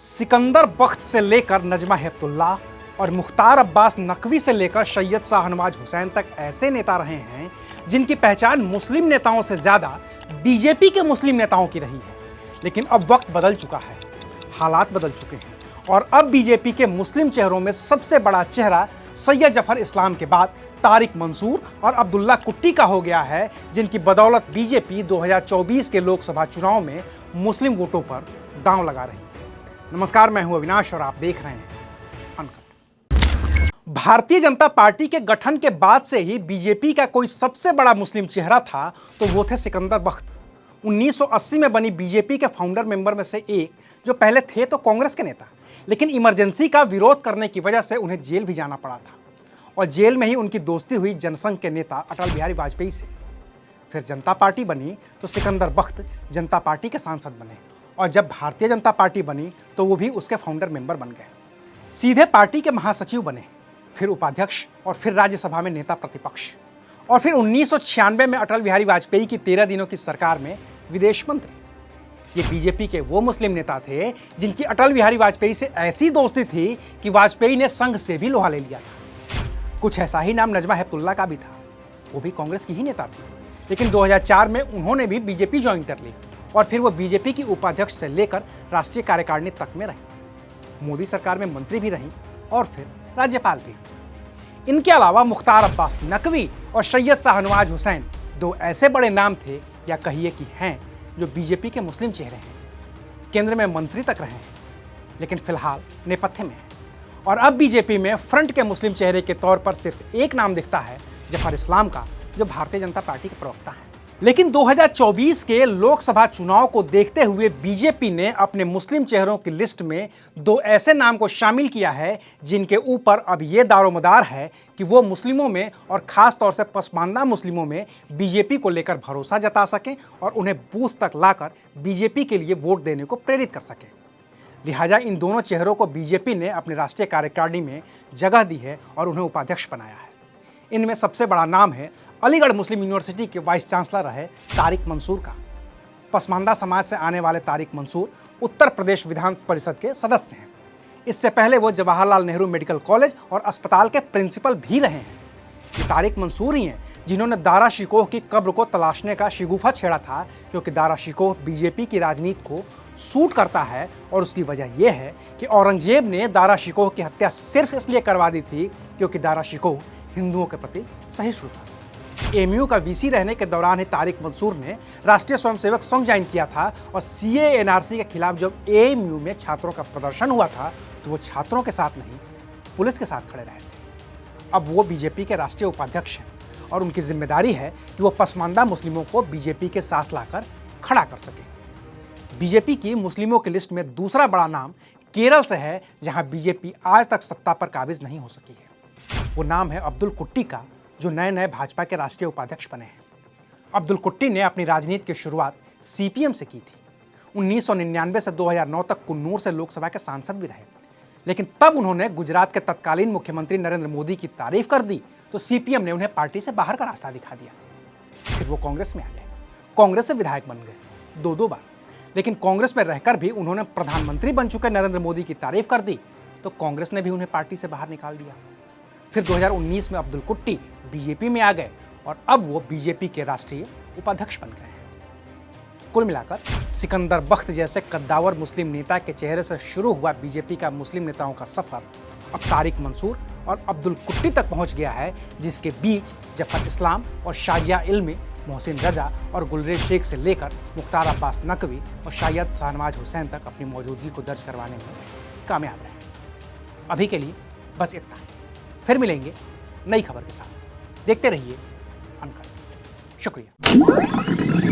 सिकंदर बख्त से लेकर नजमा हेपतुल्लाह और मुख्तार अब्बास नकवी से लेकर सैयद शाहनवाज हुसैन तक ऐसे नेता रहे हैं जिनकी पहचान मुस्लिम नेताओं से ज़्यादा बीजेपी के मुस्लिम नेताओं की रही है। लेकिन अब वक्त बदल चुका है, हालात बदल चुके हैं और अब बीजेपी के मुस्लिम चेहरों में सबसे बड़ा चेहरा सैयद जफर इस्लाम के बाद तारिक मंसूर और अब्दुल्ला कुट्टी का हो गया है, जिनकी बदौलत बीजेपी 2024 के लोकसभा चुनाव में मुस्लिम वोटों पर दांव लगा रही है। नमस्कार, मैं हूं अविनाश और आप देख रहे हैं अनकट। भारतीय जनता पार्टी के गठन के बाद से ही बीजेपी का कोई सबसे बड़ा मुस्लिम चेहरा था तो वो थे सिकंदर बख्त। 1980 में बनी बीजेपी के फाउंडर मेंबर में से एक, जो पहले थे तो कांग्रेस के नेता, लेकिन इमरजेंसी का विरोध करने की वजह से उन्हें जेल भी जाना पड़ा था और जेल में ही उनकी दोस्ती हुई जनसंघ के नेता अटल बिहारी वाजपेयी से। फिर जनता पार्टी बनी तो सिकंदर बख्त जनता पार्टी के सांसद बने और जब भारतीय जनता पार्टी बनी तो वो भी उसके फाउंडर मेंबर बन गए। सीधे पार्टी के महासचिव बने, फिर उपाध्यक्ष और फिर राज्यसभा में नेता प्रतिपक्ष और फिर 1996 में अटल बिहारी वाजपेयी की 13 दिनों की सरकार में विदेश मंत्री। ये बीजेपी के वो मुस्लिम नेता थे जिनकी अटल बिहारी वाजपेयी से ऐसी दोस्ती थी कि वाजपेयी ने संघ से भी लोहा ले लिया था। कुछ ऐसा ही नाम नजमा हेपतुल्लाह का भी था, वो भी कांग्रेस की ही नेता थी, लेकिन 2004 में उन्होंने भी बीजेपी ज्वाइन कर ली और फिर वो बीजेपी की उपाध्यक्ष से लेकर राष्ट्रीय कार्यकारिणी तक में रही। मोदी सरकार में मंत्री भी रही और फिर राज्यपाल भी। इनके अलावा मुख्तार अब्बास नकवी और सैयद शाहनवाज हुसैन दो ऐसे बड़े नाम थे, या कहिए कि हैं, जो बीजेपी के मुस्लिम चेहरे हैं। केंद्र में मंत्री तक रहे हैं, लेकिन फिलहाल नेपथ्य में हैं। और अब बीजेपी में फ्रंट के मुस्लिम चेहरे के तौर पर सिर्फ एक नाम दिखता है, जफर इस्लाम का, जो भारतीय जनता पार्टी के प्रवक्ता हैं। लेकिन 2024 के लोकसभा चुनाव को देखते हुए बीजेपी ने अपने मुस्लिम चेहरों की लिस्ट में दो ऐसे नाम को शामिल किया है जिनके ऊपर अब ये दारोमदार है कि वो मुस्लिमों में और खास तौर से पसमानदा मुस्लिमों में बीजेपी को लेकर भरोसा जता सकें और उन्हें बूथ तक लाकर बीजेपी के लिए वोट देने को प्रेरित कर सकें। लिहाजा इन दोनों चेहरों को बीजेपी ने अपनी राष्ट्रीय कार्यकारिणी में जगह दी है और उन्हें उपाध्यक्ष बनाया है। इनमें सबसे बड़ा नाम है अलीगढ़ मुस्लिम यूनिवर्सिटी के वाइस चांसलर रहे तारिक मंसूर का। पसमानदा समाज से आने वाले तारिक मंसूर उत्तर प्रदेश विधान परिषद के सदस्य हैं। इससे पहले वो जवाहरलाल नेहरू मेडिकल कॉलेज और अस्पताल के प्रिंसिपल भी रहे हैं। ये तारिक मंसूर ही हैं जिन्होंने दारा शिकोह की कब्र को तलाशने का शिगुफा छेड़ा था, क्योंकि दारा शिकोह बीजेपी की राजनीति को सूट करता है और उसकी वजह यह है कि औरंगजेब ने दारा शिकोह की हत्या सिर्फ इसलिए करवा दी थी क्योंकि दारा शिकोह हिंदुओं के प्रति सहिष्णु था। एमयू का वीसी रहने के दौरान ही तारिक मंसूर ने राष्ट्रीय स्वयंसेवक संघ ज्वाइन किया था और सीए एनआरसी के खिलाफ जब एएमयू में छात्रों का प्रदर्शन हुआ था तो वो छात्रों के साथ नहीं, पुलिस के साथ खड़े रहे थे। अब वो बीजेपी के राष्ट्रीय उपाध्यक्ष हैं और उनकी जिम्मेदारी है कि वो पसमानदा मुस्लिमों को बीजेपी के साथ लाकर खड़ा कर सके। बीजेपी की मुस्लिमों की लिस्ट में दूसरा बड़ा नाम केरल से है, जहां बीजेपी आज तक सत्ता पर काबिज नहीं हो सकी है। वो नाम है अब्दुल कुट्टी का, जो नए नए भाजपा के राष्ट्रीय उपाध्यक्ष बने हैं। अब्दुल कुट्टी ने अपनी राजनीति की शुरुआत सीपीएम से की थी। 1999 से 2009 तक कुन्नूर से लोकसभा के सांसद भी रहे, लेकिन तब उन्होंने गुजरात के तत्कालीन मुख्यमंत्री नरेंद्र मोदी की तारीफ कर दी तो सीपीएम ने उन्हें पार्टी से बाहर का रास्ता दिखा दिया। फिर वो कांग्रेस में आ गए, कांग्रेस से विधायक बन गए दो बार, लेकिन कांग्रेस में रहकर भी उन्होंने प्रधानमंत्री बन चुके नरेंद्र मोदी की तारीफ कर दी तो कांग्रेस ने भी उन्हें पार्टी से बाहर निकाल दिया। फिर 2019 में अब्दुल कुट्टी बीजेपी में आ गए और अब वो बीजेपी के राष्ट्रीय उपाध्यक्ष बन गए हैं। कुल मिलाकर सिकंदर बख्त जैसे कद्दावर मुस्लिम नेता के चेहरे से शुरू हुआ बीजेपी का मुस्लिम नेताओं का सफर अब तारिक मंसूर और अब्दुल कुट्टी तक पहुंच गया है, जिसके बीच जफर इस्लाम और शाजिया इल्मी, मोहसिन रजा और गुलरेज शेख से लेकर मुख्तार अब्बास नकवी और सैयद शाहनवाज हुसैन तक अपनी मौजूदगी को दर्ज करवाने में कामयाब रहे। अभी के लिए बस इतना है, फिर मिलेंगे नई खबर के साथ। देखते रहिए अनकट। शुक्रिया।